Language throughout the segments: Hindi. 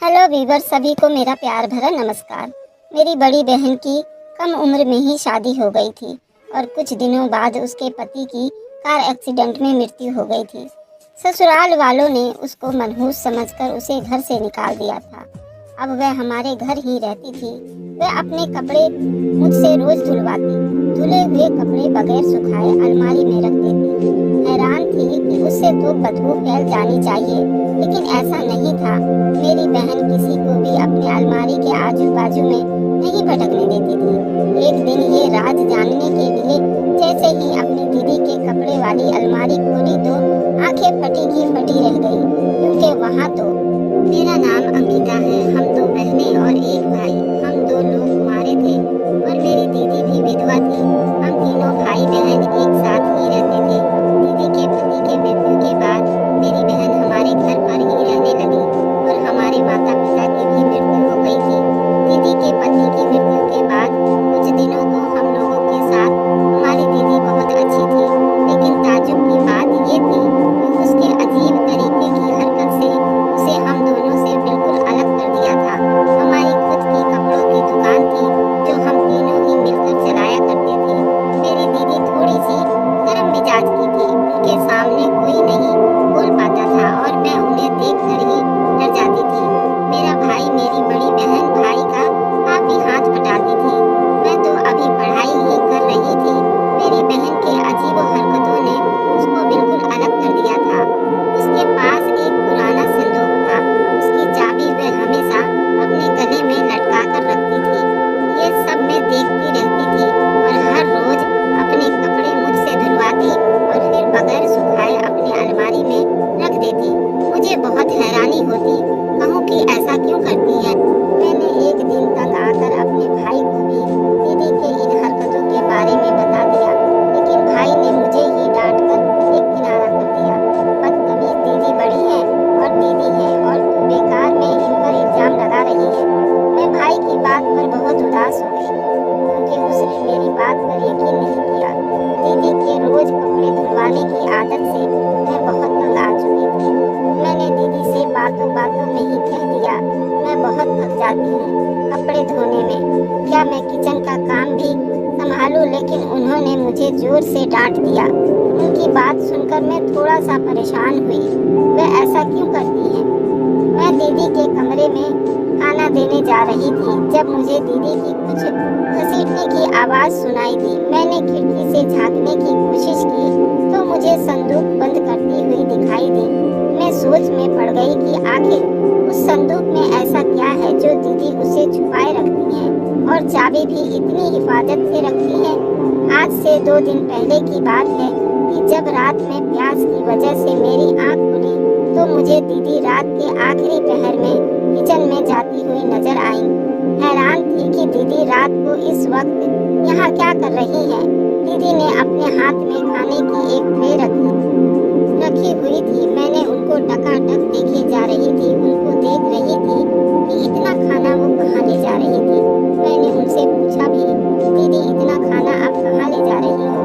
हेलो वीवर, सभी को मेरा प्यार भरा नमस्कार। मेरी बड़ी बहन की कम उम्र में ही शादी हो गई थी और कुछ दिनों बाद उसके पति की कार एक्सीडेंट में मृत्यु हो गई थी। ससुराल वालों ने उसको मनहूस समझकर उसे घर से निकाल दिया था। अब वह हमारे घर ही रहती थी। वह अपने कपड़े मुझसे रोज धुलवाती। धुले हुए कपड़े बगैर सुखाए अलमारी में रख देती। हैरान थी कि उससे तो बदबू फैल जानी चाहिए, लेकिन ऐसा नहीं था। मेरी बहन किसी को भी अपनी अलमारी के आजू बाजू में नहीं भटकने देती थी। एक दिन ये राज जानने के लिए जैसे ही अपनी दीदी के कपड़े वाली अलमारी खोली तो आंखें फटी की फटी रह गई, क्योंकि वहाँ तो मेरा नाम अंकिता है। हम दो बहनें और एक भाई। हम दो लोग कुंवारे थे और मेरी दीदी भी विधवा थी। हम तीनों भाई बहन एक साथ ही रहते थे। दीदी के पति के मृत्यु के बाद मेरी बहन हमारे घर पर ही रहने लगी और हमारे माता पिता की भी मृत्यु हो गई थी। दीदी के पति की मृत्यु के बाद कुछ दिनों को हम लोगों के साथ हमारी दीदी बहुत अच्छी थी, लेकिन ताज्जुब की बात ये थी कि उसके अजीब तरीके की हरकत से उसे हम दोनों से बिल्कुल अलग कर दिया था। हमारी खुद की कपड़ों की दुकान थी जो हम तीनों ही मिलकर चलाया करते थे। मेरी दीदी थोड़ी सी गर्म मिजाज की थी। उनके सामने कोई नहीं बोल पाता था और मैं उन्हें देखकर ही डर जाती थी। मेरा भाई मेरी बड़ी बहन भाई का काफी हाथ बटाती थी। मैं तो अभी पढ़ाई ही कर रही थी। मेरी बहन के अजीब हरकतों ने उसको बिल्कुल अलग कर दिया था। उसके पास एक पुराना संदूक था। उसकी चाबी वह हमेशा अपने गले में लटका कर रखती थी। ये सब मैं देखती रहती थी और हर रोज अपने कपड़े मुझसे धुलवाती और फिर बगैर सुखाए अपनी अलमारी में रख देती। मुझे बहुत हैरानी होती, कहूँ कि ऐसा क्यों करती है। मैंने एक दिन तंग आकर अपने भाई को भी दीदी के इन हरकतों के बारे में बता दिया, लेकिन भाई ने मुझे ही डांट कर एक किनारा कर दिया। बदतमीज दीदी बड़ी है और दीदी है और तू बेकार में इन पर इल्जाम लगा रही है। मैं भाई की बात पर बहुत उदास हो गई, क्योंकि उसने मेरी बात पर यकीन नहीं किया। दीदी के रोज कपड़े धुलवाने की आदत से मैं बहुत तंग आ चुकी थी। मैंने दीदी से बातों बातों में ही कह दिया, मैं बहुत थक जाती हूँ कपड़े धोने में, क्या मैं किचन का काम भी संभालूं। लेकिन उन्होंने मुझे जोर से डांट दिया। उनकी बात सुनकर मैं थोड़ा सा परेशान हुई। वह ऐसा क्यों करती हैं। मैं दीदी के कमरे में खाना देने जा रही थी जब मुझे दीदी की कुछ घसीटने की आवाज़ सुनाई दी। मैंने खिड़की से झांकने की कोशिश की तो मुझे संदूक बंद करती हुई दिखाई दी। मैं सोच में पड़ गई कि आखिर उस संदूक में ऐसा क्या है जो दीदी उसे छुपाए रखती हैं और चाबी भी इतनी हिफाजत से रखती हैं। आज से 2 दिन पहले की बात है कि जब रात में प्यास की वजह से मेरी आँख खुली तो मुझे दीदी रात के आखिरी पहर में किचन में जाती हुई नजर आई। हैरान थी कि दीदी रात को इस वक्त यहाँ क्या कर रही है। दीदी ने अपने हाथ में खाने की एक ट्रे रखी हुई थी। मैंने उनको टकाटक देखे जा रही थी, उनको देख रही थी कि इतना खाना वो कहाँ ले जा रही थी। मैंने उनसे पूछा भी, दीदी इतना खाना आप कहाँ ले जा रही हो।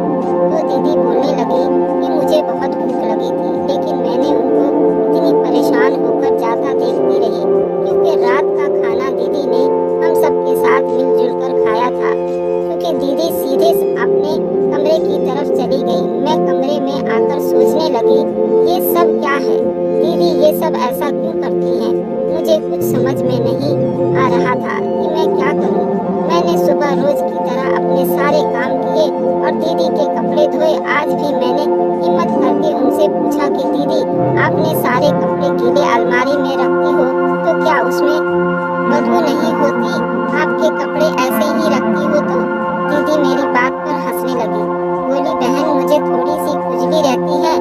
तो दीदी बोलने लगी कि मुझे बहुत भूख लगी थी, लेकिन मैंने उनको इतनी परेशान होकर जाता देखती रही, क्योंकि रात का खाना दीदी ने हम सबके साथ मिलजुल कर खाया था। क्योंकि दीदी सीधे अपने कमरे की तरफ चली गई। मैं कमरे में आकर सोचने लगी, ये सब क्या है। दीदी ये सब ऐसा क्यों करती हैं। मुझे कुछ समझ में नहीं आ रहा था कि मैं क्या करूं। मैंने सुबह रोज की तरह अपने सारे काम किए और दीदी के कपड़े धोए। आज भी मैंने हिम्मत करके उनसे पूछा कि दीदी आपने सारे कपड़े गीले अलमारी में रखती हो तो क्या उसमें बदबू नहीं होती। आपके कपड़े ऐसे ही रखती हो तो। दीदी मेरी बात पर हंसने लगी। बोली, बहन मुझे थोड़ी सी खुजली रहती है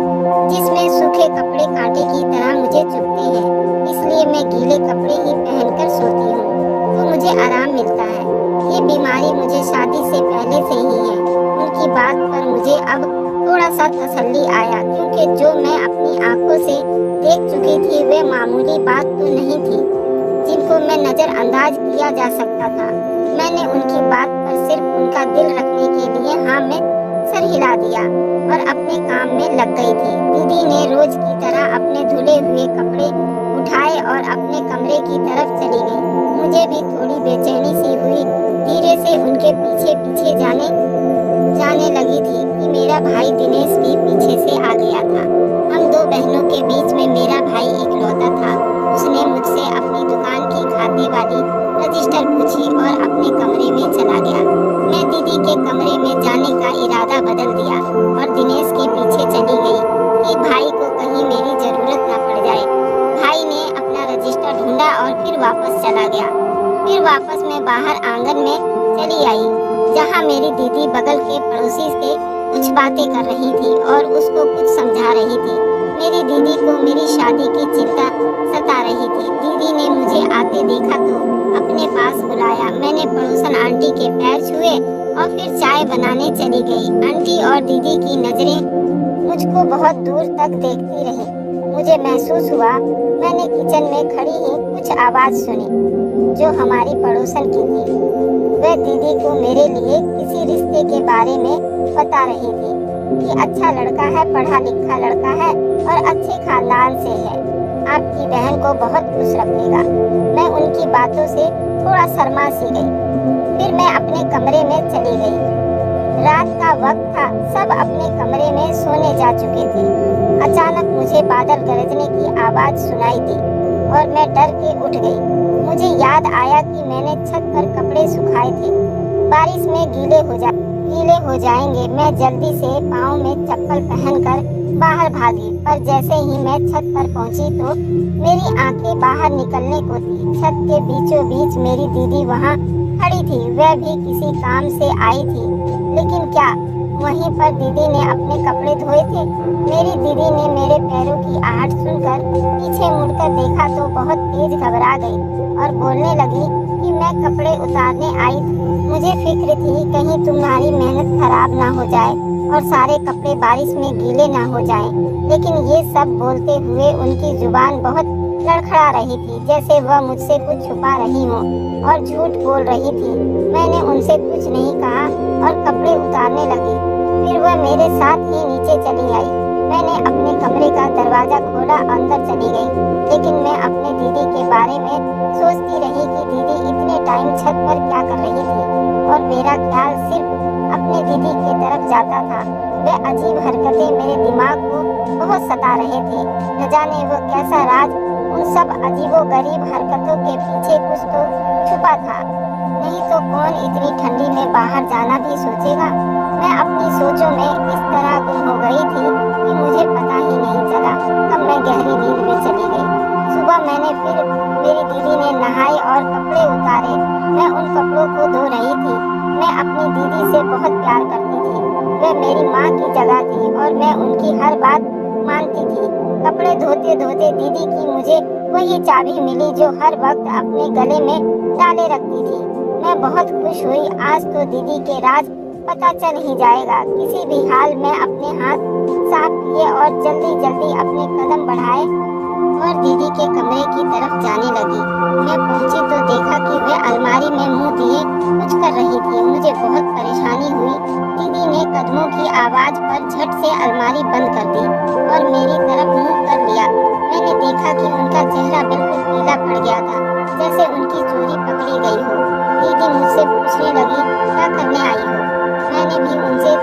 जिसमें सूखे कपड़े कांटे की तरह मुझे चुभते हैं, इसलिए मैं गीले कपड़े ही पहनकर सोती हूँ तो मुझे आराम मिलता है। ये बीमारी मुझे शादी से पहले से ही है। उनकी बात पर मुझे अब थोड़ा सा तसल्ली आया, क्योंकि जो मैं अपनी आंखों से देख चुकी थी वे मामूली बात तो नहीं थी जिनको मैं नज़रअंदाज किया जा सकता था। मैंने उनकी बात पर सिर्फ उनका दिल रखने के लिए हाँ में सर हिला दिया और अपने काम में लग गई थी। दीदी ने रोज की तरह अपने धुले हुए कपड़े उठाए और अपने कमरे की तरफ चली गई। मुझे भी थोड़ी बेचैनी सी हुई। धीरे से उनके पीछे पीछे जाने लगी थी कि मेरा भाई दिनेश भी पीछे से आ गया था। हम दो बहनों के बीच में मेरा भाई इकलौता था। उसने मुझसे अपनी दुकान की खाते वाली रजिस्टर पूछी और अपने कमरे में चला गया। मैं दीदी के कमरे में जाने का इरादा बदल दिया और दिनेश के पीछे चली गई कि भाई को कहीं मेरी जरूरत न पड़ जाए। भाई ने अपना रजिस्टर ढूंढा और फिर वापस चला गया। फिर वापस मैं बाहर आंगन में चली आई, जहाँ मेरी दीदी बगल के पड़ोसी से कुछ बातें कर रही थी और उसको कुछ समझा रही थी। मेरी दीदी को मेरी शादी की चिंता सता रही थी। दीदी ने मुझे आते देखा तो अपने पास बुलाया। मैंने पड़ोसन आंटी के पैर छुए और फिर चाय बनाने चली गई। आंटी और दीदी की नजरें मुझको बहुत दूर तक देखती रही। मुझे महसूस हुआ मैंने किचन में खड़ी ही कुछ आवाज सुनी, जो हमारी पड़ोसन की थी। वह दीदी को मेरे लिए किसी रिश्ते के बारे में बता रही थी कि अच्छा लड़का है, पढ़ा लिखा लड़का है और अच्छे खानदान से है, आपकी बहन को बहुत खुश रखेगा। मैं उनकी बातों से थोड़ा शर्मा सी गई। फिर मैं अपने कमरे में चली गई। रात का वक्त था, सब अपने कमरे में सोने जा चुके थे। अचानक मुझे बादल गरजने की आवाज सुनाई दी और मैं डर के उठ गई। मुझे याद आया कि मैंने छत पर कपड़े सुखाए थे, बारिश में गीले हो जाएंगे। मैं जल्दी से पाँव में चप्पल पहनकर बाहर भागी, पर जैसे ही मैं छत पर पहुंची तो मेरी आंखें बाहर निकलने को थी। छत के बीचों बीच मेरी दीदी वहां खड़ी थी। वह भी किसी काम से आई थी, लेकिन क्या वहीं पर दीदी ने अपने कपड़े धोए थे? मेरी दीदी ने मेरे पैरों की आहट सुनकर पीछे मुड़कर देखा तो बहुत तेज घबरा गई और बोलने लगी कि मैं कपड़े उतारने आई थी। मुझे फिक्र थी कहीं तुम्हारी मेहनत खराब ना हो जाए और सारे कपड़े बारिश में गीले ना हो जाएं। लेकिन ये सब बोलते हुए उनकी जुबान बहुत लड़खड़ा रही थी, जैसे वह मुझसे कुछ छुपा रही हो और झूठ बोल रही थी। मैंने उनसे कुछ नहीं कहा और कपड़े उतारने लगी। फिर वह मेरे साथ ही नीचे चली आई। मैंने अपने कमरे का दरवाजा खोला, अंदर चली गई। लेकिन मैं अपने दीदी के बारे में सोचती रही कि दीदी इतने टाइम छत पर क्या कर रही थी, और मेरा ख्याल सिर्फ अपने दीदी की तरफ जाता था। वह अजीब हरकतें मेरे दिमाग को बहुत सता रहे थे। न जाने वो कैसा राज उन सब अजीबोगरीब हरकतों के पीछे कुछ तो छुपा था। नहीं तो कौन इतनी ठंडी में बाहर जाना भी सोचेगा। मैं अपनी सोचों में इस तरह गुम हो गई थी कि मुझे पता ही नहीं चला कब मैं गहरी नींद में चली गई। सुबह मैंने फिर मेरी दीदी ने नहाए और कपड़े उतारे। मैं उन कपड़ों को धो रही थी। मैं अपनी दीदी से बहुत प्यार करती थी। वह मेरी माँ की जगह थी और मैं उनकी हर बात मानती थी। कपड़े धोते धोते दीदी की मुझे वही चाबी मिली जो हर वक्त अपने गले में डाले रखती थी। मैं बहुत खुश हुई। आज तो दीदी के राज पता चल ही जाएगा। किसी भी हाल में अपने हाथ साफ किए और जल्दी जल्दी अपने कदम बढ़ाए और दीदी के कमरे की तरफ जाने लगी। मैं पहुंची तो देखा कि वह अलमारी में मुंह दिए कुछ कर रही थी। मुझे बहुत परेशानी हुई। दीदी ने कदमों की आवाज पर झट से अलमारी बंद कर दी और मेरी तरफ मुंह कर लिया। मैंने देखा कि उनका चेहरा बिल्कुल पीला पड़ गया था, जैसे उनकी चोरी पकड़ी गई हो। दीदी मुझसे पूछने लगी, क्या करने आई हो? मैंने भी उनसे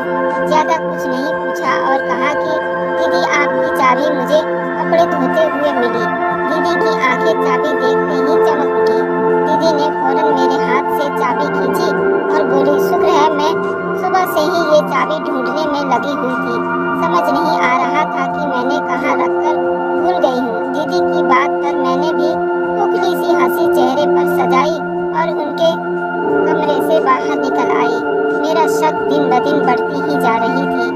ज्यादा कुछ नहीं पूछा और कहा कि दीदी आपकी चाबी मुझे कपड़े धोते हुए मिली। दीदी की आंखें चाबी देखते ही चमक उठी। दीदी ने फौरन मेरे हाथ से चाबी खींची और बोली, शुक्र है मैं सुबह से ही ये चाबी ढूंढने में लगी हुई थी। समझ नहीं आ रहा था कि मैंने कहाँ रखकर भूल गई हूँ। दीदी की बात पर मैंने भी खोखली सी हंसी चेहरे पर सजाई और उनके कमरे से बाहर निकल आई। मेरा शक दिन ब दिन बढ़ती ही जा रही थी।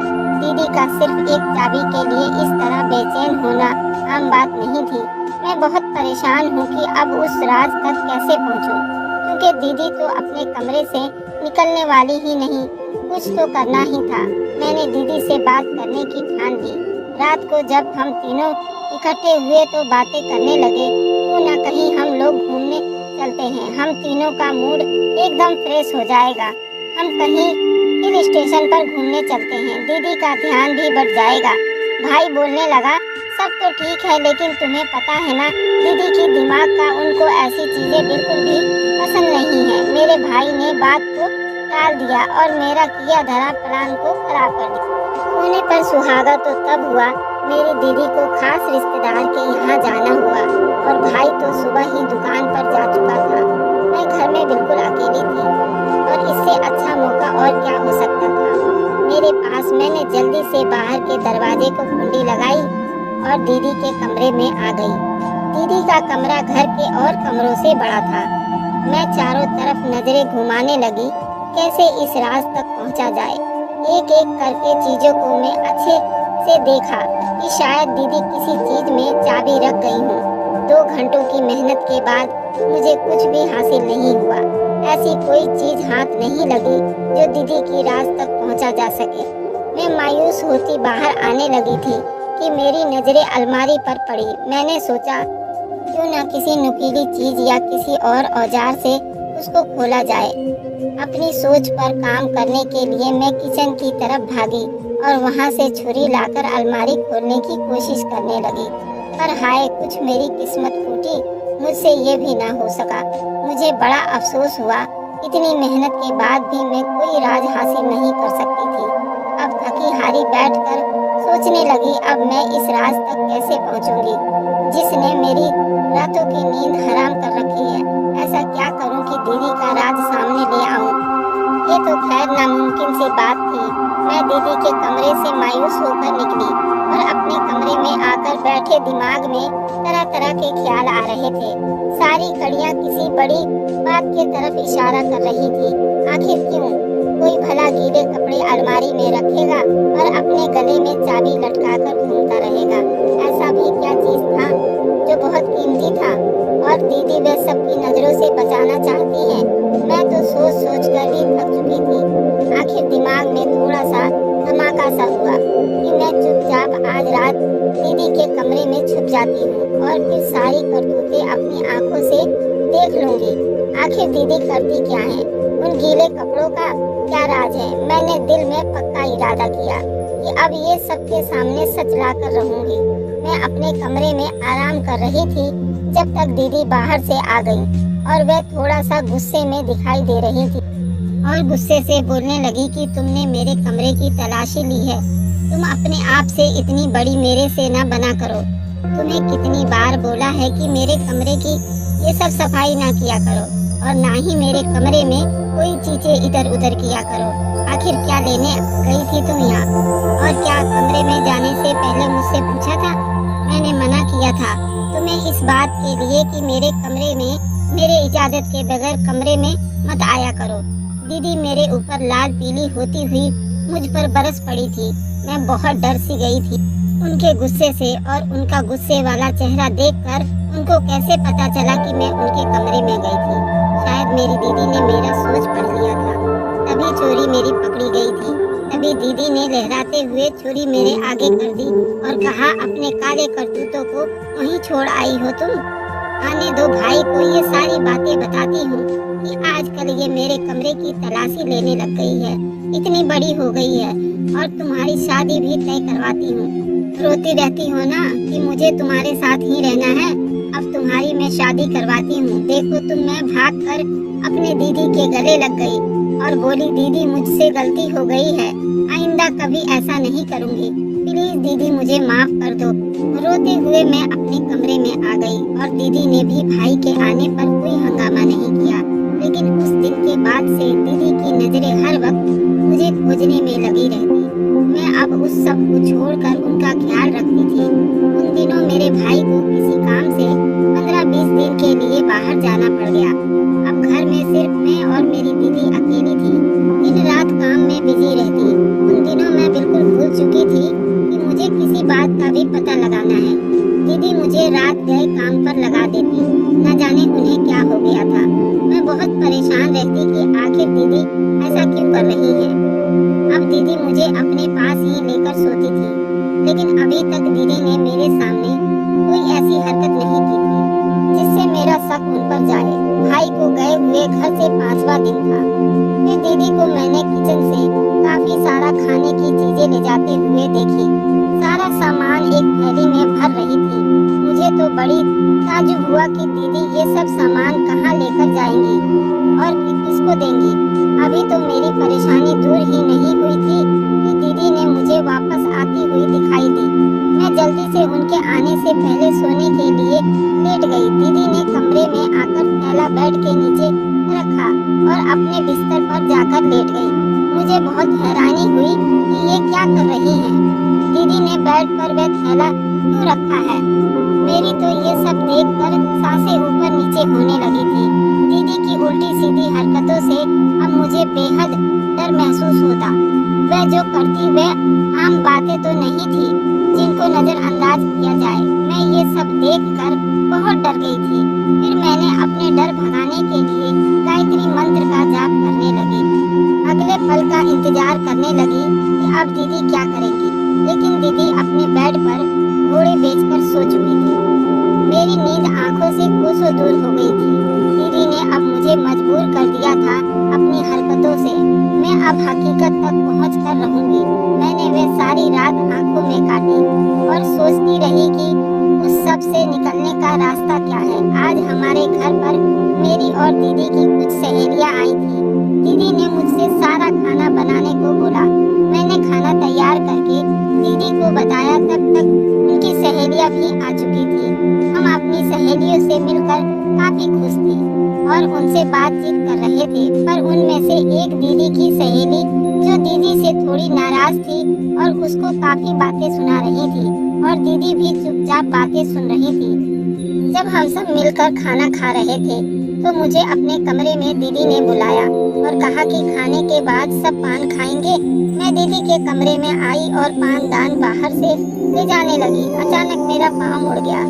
दीदी का सिर्फ एक चाबी के लिए इस तरह बेचैन होना आम बात नहीं थी। मैं बहुत परेशान हूँ कि अब उस राज तक कैसे पहुँचूँ, क्योंकि दीदी तो अपने कमरे से निकलने वाली ही नहीं। कुछ तो करना ही था। मैंने दीदी से बात करने की ठान ली। रात को जब हम तीनों इकट्ठे हुए तो बातें करने लगे। क्यों ना कहीं हम लोग घूमने चलते हैं, हम तीनों का मूड एकदम फ्रेश हो जाएगा। हम कहीं हिल स्टेशन पर घूमने चलते हैं, दीदी का ध्यान भी बढ़ जाएगा। भाई बोलने लगा, सब तो तो ठीक है, लेकिन तुम्हें पता है ना, दीदी की दिमाग का उनको ऐसी चीजें बिल्कुल भी पसंद नहीं है। मेरे भाई ने बात को टाल दिया और मेरा किया धरा प्लान को खराब कर दिया। होने पर सुहागा तो तब हुआ, मेरी दीदी को खास रिश्तेदार के यहाँ जाना हुआ और भाई तो सुबह ही दुकान पर जा चुका था। मैं घर में बिल्कुल अकेली थी और इससे अच्छा मौका और क्या हो सकता था मेरे पास। मैंने जल्दी से बाहर के दरवाजे को कुंडी लगाई और दीदी के कमरे में आ गई। दीदी का कमरा घर के और कमरों से बड़ा था। मैं चारों तरफ नजरें घुमाने लगी, कैसे इस राज तक पहुंचा जाए। एक एक करके चीजों को मैं अच्छे से देखा कि शायद दीदी किसी चीज में चाबी रख गई हूँ। 2 घंटों की मेहनत के बाद मुझे कुछ भी हासिल नहीं हुआ। ऐसी कोई चीज हाथ नहीं लगी जो दीदी की राज तक पहुंचा जा सके। मैं मायूस होती बाहर आने लगी थी कि मेरी नजरें अलमारी पर पड़ी। मैंने सोचा क्यों न किसी नुकीली चीज या किसी और औजार से उसको खोला जाए। अपनी सोच पर काम करने के लिए मैं किचन की तरफ भागी और वहां से छुरी लाकर अलमारी खोलने की कोशिश करने लगी। पर हाय, कुछ मेरी किस्मत फूटी, मुझसे ये भी ना हो सका। मुझे बड़ा अफसोस हुआ। इतनी मेहनत के बाद भी मैं कोई राज हासिल नहीं कर सकती थी। अब थकी हारी बैठकर सोचने लगी, अब मैं इस राज तक कैसे पहुंचूंगी जिसने मेरी रातों की नींद हराम कर रखी है। ऐसा क्या करूं कि दीदी का राज सामने ले आऊं। ये तो खैर नामुमकिन सी बात थी। मैं दीदी के कमरे से मायूस होकर निकली और अपने कमरे में आकर बैठे दिमाग में तरह तरह के ख्याल आ रहे थे। सारी कड़ियां किसी बड़ी बात की तरफ इशारा कर रही थी। आखिर क्यों? कोई भला गीले कपड़े अलमारी में रखेगा और अपने गले में चाबी लटकाकर घूमता रहेगा। ऐसा भी क्या चीज था जो बहुत कीमती था और दीदी वे सबकी नजरों से बचाना चाहती है। मैं तो सोच सोच कर भी थक चुकी थी। आखिर दिमाग में थोड़ा सा धमाका सा हुआ कि मैं चुपचाप आज रात दीदी के कमरे में छुप जाती हूँ और फिर सारी करतूतें अपनी आंखों से देख लूंगी। आखिर दीदी करती क्या है, उन गीले कपड़ों का क्या राज है। मैंने दिल में पक्का इरादा किया कि अब ये सबके सामने सच लाकर रहूंगी। मैं अपने कमरे में आराम कर रही थी जब तक दीदी बाहर से आ गई और वह थोड़ा सा गुस्से में दिखाई दे रही थी और गुस्से से बोलने लगी कि तुमने मेरे कमरे की तलाशी ली है। तुम अपने आप से इतनी बड़ी मेरे से न बना करो। तुम्हें कितनी बार बोला है कि मेरे कमरे की ये सब सफाई ना किया करो और ना ही मेरे कमरे में कोई चीजें इधर उधर किया करो। आखिर क्या लेने गई थी तुम यहाँ? और क्या कमरे में जाने से पहले मुझसे पूछा था? मैंने मना किया था तुम्हें इस बात के लिए कि मेरे कमरे में मेरे इजाजत के बगैर कमरे में मत आया करो। दीदी मेरे ऊपर लाल पीली होती हुई मुझ पर बरस पड़ी थी। मैं बहुत डर सी गई थी उनके गुस्से से और उनका गुस्से वाला चेहरा देखकर उनको कैसे पता चला कि मैं उनके कमरे में गई थी। शायद मेरी दीदी ने मेरा सोच पढ़ लिया था, तभी चोरी मेरी पकड़ी गई थी। तभी दीदी ने लहराते हुए छुरी मेरे आगे कर दी और कहा, अपने काले करतूतों को वहीं छोड़ आई हो तुम। आने दो भाई को ये सारी बातें बताती हूँ कि आजकल ये मेरे कमरे की तलाशी लेने लग गई है। इतनी बड़ी हो गई है और तुम्हारी शादी भी तय करवाती हूँ। रोती रहती हो ना कि मुझे तुम्हारे साथ ही रहना है। अब तुम्हारी मैं शादी करवाती हूँ। देखो तुम, मैं भाग कर अपने दीदी के गले लग गई और बोली, दीदी मुझसे गलती हो गई है, आइंदा कभी ऐसा नहीं करूँगी। प्लीज दीदी मुझे माफ कर दो। रोते हुए मैं अपने कमरे में आ गई और दीदी ने भी भाई के आने पर कोई हंगामा नहीं किया। लेकिन उस दिन के बाद से दीदी की नजरें हर वक्त मुझे खोजने में लगी रहती। मैं अब उस सब को छोड़कर उनका ख्याल रखती थी। उन दिनों मेरे भाई को किसी काम से 15-20 दिन के लिए बाहर जाना पड़ गया। अब घर में सिर्फ मैं और मेरी दीदी अकेली थी। दिन रात काम में बिजी रहती। उन दिनों मैं बिल्कुल भूल चुकी थी कि मुझे किसी बात का भी पता लगाना है। दीदी मुझे रात गए काम पर लगा देती। न जाने उन्हें क्या हो गया था। मैं बहुत परेशान रहती कि आखिर दीदी ऐसा क्यों कर रही है। अब दीदी मुझे अपने पास ही लेकर सोती थी, लेकिन अभी तक दीदी ने मेरे सामने कोई ऐसी हरकत नहीं की थी जिससे मेरा शक उन पर जाए। भाई को गए हुए घर से 5वां दिन था। फिर दीदी को मैंने किचन से काफी सारा खाने की चीजें ले जाते हुए देखी। सारा सामान एक थैली में भर रही थी। बड़ी ताज्जुब हुआ कि दीदी ये सब सामान कहाँ लेकर जाएंगी और किसको देंगी। अभी तो मेरी परेशानी दूर ही नहीं हुई थी कि दीदी ने मुझे वापस आती हुई दिखाई दी। मैं जल्दी से उनके आने से पहले सोने के लिए लेट गई। दीदी ने कमरे में आकर थैला बेड के नीचे रखा और अपने बिस्तर पर जाकर लेट गई। मुझे बहुत हैरानी हुई कि ये क्या कर रही हैं। दीदी ने बेड पर वह थैला क्यों रखा है। मेरी तो ये सब देखकर सांसें ऊपर नीचे होने लगी थी। दीदी की उल्टी सीधी हरकतों से अब मुझे बेहद डर महसूस होता। वह जो करती वह आम बातें तो नहीं थी जिनको नजरअंदाज किया जाए। मैं ये सब देखकर बहुत डर गई थी। फिर मैंने अपने डर भगाने के लिए गायत्री मंत्र का जाप करने लगी। अगले पल का इंतजार करने लगी कि अब दीदी क्या करेंगी। लेकिन दीदी अपने बेड पर घोड़े बेचकर सो चुकी थी। मेरी नींद आंखों से कोसों दूर हो गई थी। दीदी ने अब मुझे मजबूर कर दिया था अपनी हरकतों से। मैं अब हकीकत तक पहुँच कर रहूंगी। मैंने वह सारी रात आंखों में काटी और सोचती रही कि उस सब से निकलने का रास्ता क्या है। आज हमारे घर पर मेरी और दीदी की कुछ सहेलियां आई थी। दीदी ने मुझसे सारा खाना बनाने को बोला। मैंने खाना तैयार करके दीदी को बताया। तब तक उनकी सहेलियां भी आ चुकी थी। हम अपनी सहेलियों से मिलकर काफी खुश थे और उनसे बातचीत कर रहे थे। पर उनमें से एक दीदी की सहेली जो दीदी से थोड़ी नाराज थी और उसको काफी बातें सुना रही थी और दीदी भी चुपचाप बातें सुन रही थी। जब हम सब मिलकर खाना खा रहे थे तो मुझे अपने कमरे में दीदी ने बुलाया और कहा कि खाने के बाद सब पान खाएंगे। मैं दीदी के कमरे में आई और पानदान बाहर से ले जाने लगी। अचानक मेरा पाँव मुड़ गया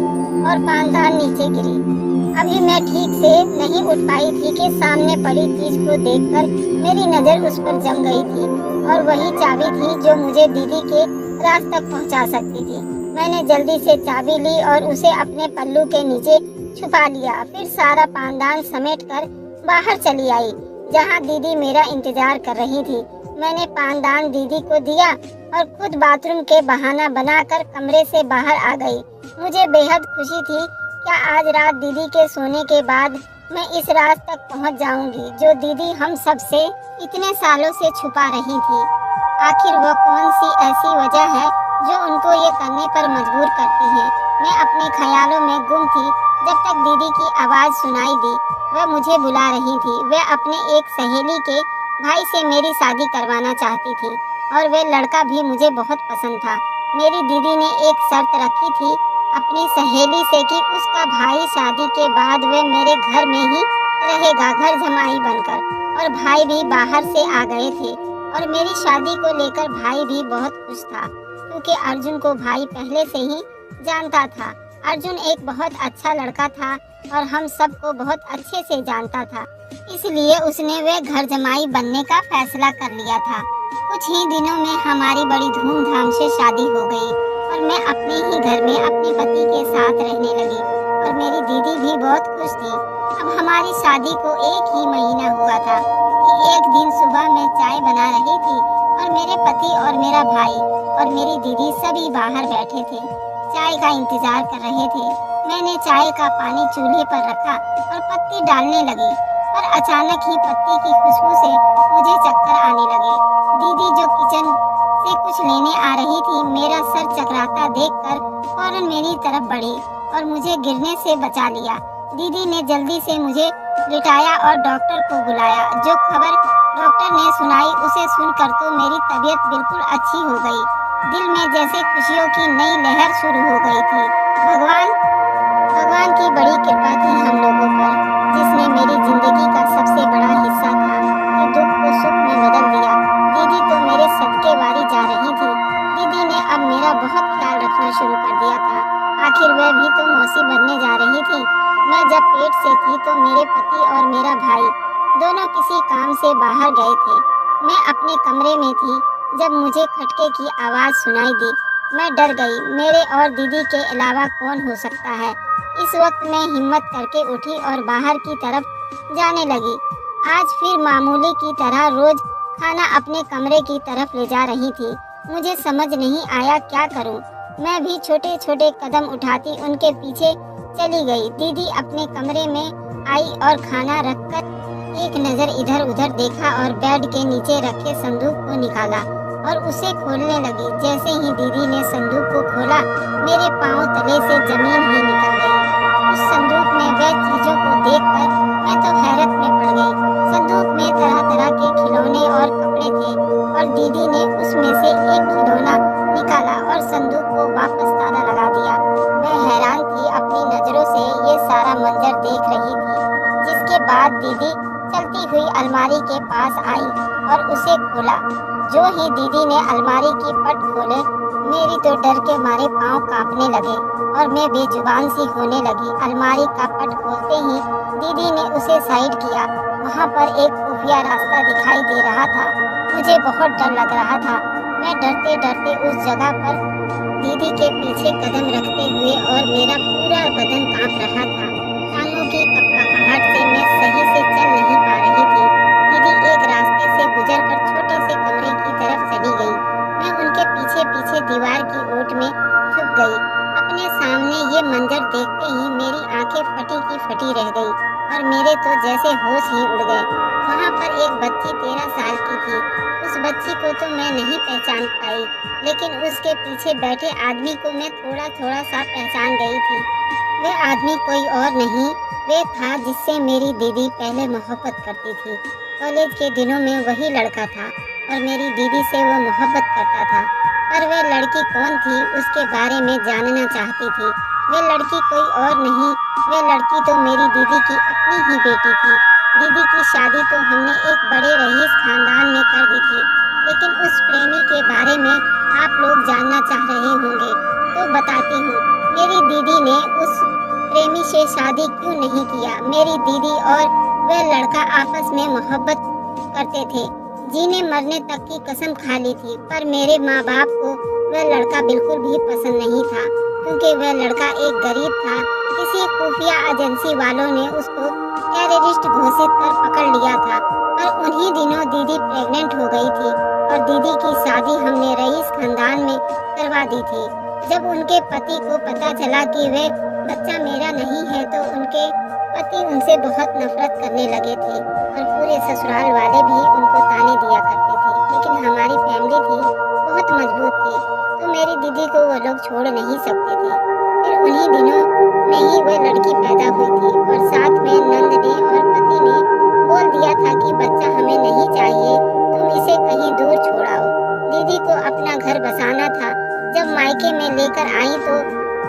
और पानदान नीचे गिरी। अभी मैं ठीक से नहीं उठ पाई थी कि सामने पड़ी चीज को देखकर मेरी नजर उस पर जम गई थी और वही चाबी थी जो मुझे दीदी के राज तक पहुंचा सकती थी। मैंने जल्दी से चाबी ली और उसे अपने पल्लू के नीचे छुपा लिया। फिर सारा पानदान समेटकर बाहर चली आई जहां दीदी मेरा इंतजार कर रही थी। मैंने पानदान दीदी को दिया और खुद बाथरूम के बहाना बनाकर कमरे से बाहर आ गई। मुझे बेहद खुशी थी। क्या आज रात दीदी के सोने के बाद मैं इस राज तक पहुंच जाऊंगी जो दीदी हम सब से इतने सालों से छुपा रही थी। आखिर वह कौन सी ऐसी वजह है जो उनको ये करने पर मजबूर करती है। मैं अपने ख्यालों में गुम थी जब तक दीदी की आवाज़ सुनाई दी। वह मुझे बुला रही थी। वह अपने एक सहेली के भाई से मेरी शादी करवाना चाहती थी और वह लड़का भी मुझे बहुत पसंद था। मेरी दीदी ने एक शर्त रखी थी अपनी सहेली से कि उसका भाई शादी के बाद वह मेरे घर में ही रहेगा, घर जमाई बनकर। और भाई भी बाहर से आ गए थे और मेरी शादी को लेकर भाई भी बहुत खुश था क्योंकि अर्जुन को भाई पहले से ही जानता था। अर्जुन एक बहुत अच्छा लड़का था और हम सबको बहुत अच्छे से जानता था, इसलिए उसने वह घर जमाई बनने का फैसला कर लिया था। कुछ ही दिनों में हमारी बड़ी धूमधाम से शादी हो गई और मैं अपने ही घर में अपने पति के साथ रहने लगी और मेरी दीदी भी बहुत खुश थी। अब हमारी शादी को 1 ही महीना हुआ था कि एक दिन सुबह मैं चाय बना रही थी और मेरे पति और मेरा भाई और मेरी दीदी सभी बाहर बैठे थे, चाय का इंतजार कर रहे थे। मैंने चाय का पानी चूल्हे पर रखा और पत्ती डालने लगी, पर अचानक ही पत्ती की खुशबू से मुझे चक्कर आने लगे। दीदी जो किचन से कुछ लेने आ रही थी, मेरा सर चकराता देखकर फौरन मेरी तरफ बढ़ी और मुझे गिरने से बचा लिया। दीदी ने जल्दी से मुझे लिटाया और डॉक्टर को बुलाया। जो खबर डॉक्टर ने सुनाई उसे सुनकर तो मेरी तबीयत बिल्कुल अच्छी हो गई। दिल में जैसे खुशियों की नई लहर शुरू हो गई थी। भगवान की बड़ी कृपा थी हम लोगों पर, जिसने मेरी जिंदगी का सबसे बड़ा हिस्सा था कि दुख को सुख में बदल दिया। दीदी तो मेरे सदके वारी जा रही थी। दीदी ने अब मेरा बहुत ख्याल रखना शुरू कर दिया था। आखिर वह भी तो मौसी बनने जा रही थी। मैं जब पेट से थी तो मेरे पति और मेरा भाई दोनों किसी काम से बाहर गए थे। मैं अपने कमरे में थी जब मुझे खटके की आवाज़ सुनाई दी। मैं डर गई। मेरे और दीदी के अलावा कौन हो सकता है। इस वक्त मैं हिम्मत करके उठी और बाहर की तरफ जाने लगी। आज फिर मामूली की तरह रोज खाना अपने कमरे की तरफ ले जा रही थी। मुझे समझ नहीं आया क्या करूं। मैं भी छोटे छोटे कदम उठाती उनके पीछे चली गई। दीदी अपने कमरे में आई और खाना रखकर एक नज़र इधर उधर देखा और बेड के नीचे रखे संदूक को निकाला और उसे खोलने लगी। जैसे ही दीदी ने संदूक को खोला, मेरे पांव तले से जमीन ही निकल गई। उस संदूक में वह चीजों को देखकर मैं तो हैरत में पड़ गई। संदूक में तरह तरह के खिलौने और कपड़े थे और दीदी ने उसमें से एक खिलौना निकाला और संदूक को वापस ताला लगा दिया। मैं हैरान थी, अपनी नजरों से ये सारा मंजर देख रही थी। जिसके बाद दीदी चलती हुई अलमारी के पास आई और उसे खोला। जो ही दीदी ने अलमारी की पट खोले, मेरी तो डर के मारे पांव कांपने लगे और मैं बेजुबान सी होने लगी। अलमारी का पट खोलते ही दीदी ने उसे साइड किया। वहां पर एक खुफिया रास्ता दिखाई दे रहा था। मुझे बहुत डर लग रहा था। मैं डरते डरते उस जगह पर दीदी के पीछे कदम रखते हुए और मेरा पूरा बदन कांप रहा था। टांगों की कपकपाहट से मैं सही से चल नहीं पा रही थी। दीदी एक रास्ते से गुजरकर छोटे से कमरे की तरफ चली गई। मैं उनके पीछे पीछे दीवार की ओट में छुप गई। अपने सामने ये मंजर देखते ही मेरी आंखें फटी की फटी रह गई और मेरे तो जैसे होश ही उड़ गए। वहाँ पर एक बच्ची 13 साल की थी। उस बच्ची को तो मैं नहीं पहचान पाई, लेकिन उसके पीछे बैठे आदमी को मैं थोड़ा थोड़ा सा पहचान गई थी। वह आदमी कोई और नहीं, वह था जिससे मेरी दीदी पहले मोहब्बत करती थी। कॉलेज के दिनों में वही लड़का था और मेरी दीदी से वो मोहब्बत करता था। पर वह लड़की कौन थी, उसके बारे में जानना चाहती थी। वह लड़की कोई और नहीं, वह लड़की तो मेरी दीदी की अपनी ही बेटी थी। दीदी की शादी तो हमने एक बड़े रईस खानदान में कर दी थी, लेकिन उस प्रेमी के बारे में आप लोग जानना चाह रहे होंगे तो बताती हूँ। मेरी दीदी ने उस प्रेमी से शादी क्यों नहीं किया? मेरी दीदी और वह लड़का आपस में मोहब्बत करते थे, जीने मरने तक की कसम खा ली थी। पर मेरे माँ बाप को वह लड़का बिल्कुल भी पसंद नहीं था, क्योंकि वह लड़का एक गरीब था। किसी खुफिया एजेंसी वालों ने उसको टेररिस्ट घोषित कर पकड़ लिया था। पर उन्हीं दिनों दीदी प्रेग्नेंट हो गई थी और दीदी की शादी हमने रईस खानदान में करवा दी थी। जब उनके पति को पता चला कि वह बच्चा मेरा नहीं है, तो उनके पति उनसे बहुत नफरत करने लगे थे और पूरे ससुराल वाले भी उनको ताने दिया करते थे। लेकिन हमारी फैमिली थी बहुत मजबूत थी, तो मेरी दीदी को वो लोग छोड़ नहीं सकते थे। फिर उन्हीं दिनों में ही वह लड़की पैदा हुई थी और साथ में नंद ने और पति ने बोल दिया था कि बच्चा हमें नहीं चाहिए, तुम इसे कहीं दूर छोड़ाओ। दीदी को अपना घर बसाना था। जब मायके में लेकर आई तो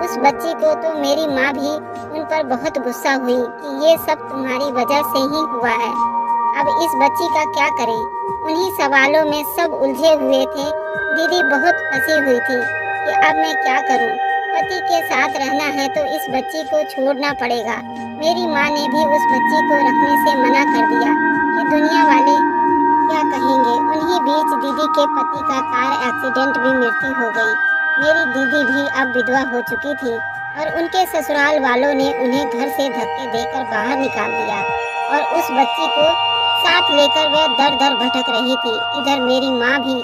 उस बच्ची को तो मेरी माँ भी उन पर बहुत गुस्सा हुई कि ये सब तुम्हारी वजह से ही हुआ है। अब इस बच्ची का क्या करें? उन्हीं सवालों में सब उलझे हुए थे। दीदी बहुत फंसी हुई थी कि अब मैं क्या करूं? पति के साथ रहना है तो इस बच्ची को छोड़ना पड़ेगा। मेरी माँ ने भी उस बच्ची को रखने से मना कर दिया कि दुनिया वाले क्या कहेंगे। उन्हीं बीच दीदी के पति का कार एक्सीडेंट में मृत्यु हो गई। मेरी दीदी भी अब विधवा हो चुकी थी और उनके ससुराल वालों ने उन्हें घर से धक्के देकर बाहर निकाल दिया और उस बच्ची को साथ लेकर वह दर दर भटक रही थी। इधर मेरी माँ भी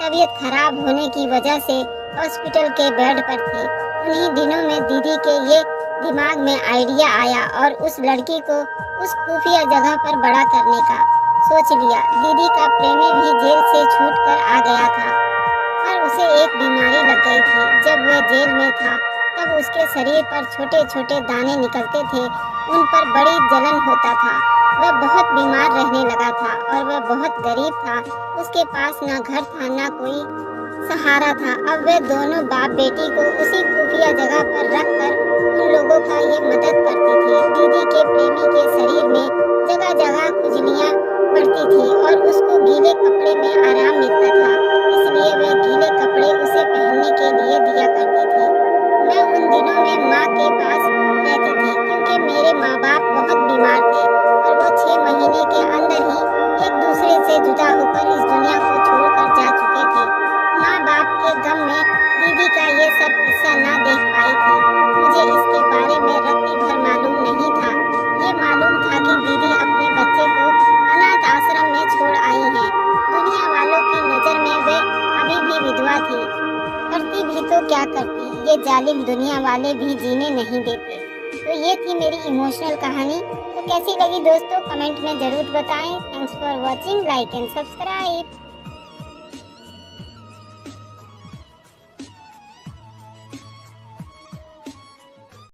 तबीयत खराब होने की वजह से हॉस्पिटल के बेड पर थी। उन्हीं दिनों में दीदी के ये दिमाग में आइडिया आया और उस लड़की को उस खुफिया जगह पर बड़ा करने का सोच लिया। दीदी का प्रेमी भी जेल से छूटकर आ गया था, पर उसे एक बीमारी लग गई थी। जब वह जेल में था तब उसके शरीर पर छोटे छोटे दाने निकलते थे, उन पर बड़ी जलन होता था। वह बहुत बीमार रहने लगा था और वह बहुत गरीब था। उसके पास ना घर था ना कोई सहारा था। अब वह दोनों बाप बेटी को उसी खुफिया जगह पर रखकर उन लोगों का ये मदद करती थी। दीदी के प्रेमी के शरीर में जगह जगह खुजलियाँ पड़ती थी और उसको गीले कपड़े में आराम मिलता था, इसलिए वह गीले कपड़े उसे पहनने के लिए दिया करती थी। मैं उन दिनों में माँ के पास रहती थी, क्योंकि मेरे माँ बाप बहुत बीमार थे और वो 6 महीने के अंदर ही एक दूसरे से जुदा होकर इस दुनिया को छोड़कर जा चुके थे। माँ बाप के गम में दीदी का ये सब किस्सा ना देख पाई थी। मुझे इसके बारे में रत्ती भर मालूम नहीं था। ये मालूम था कि दीदी अपने बच्चे को अनाथ आश्रम में छोड़ आई है। दुनिया वालों की नज़र में वे अभी भी विधवा थी। करती भी तो क्या करती, ये जालिम दुनिया वाले भी जीने नहीं देते। ये थी मेरी इमोशनल कहानी। तो कैसी लगी दोस्तों, कमेंट में ज़रूर बताएं। Thanks for watching, like and subscribe.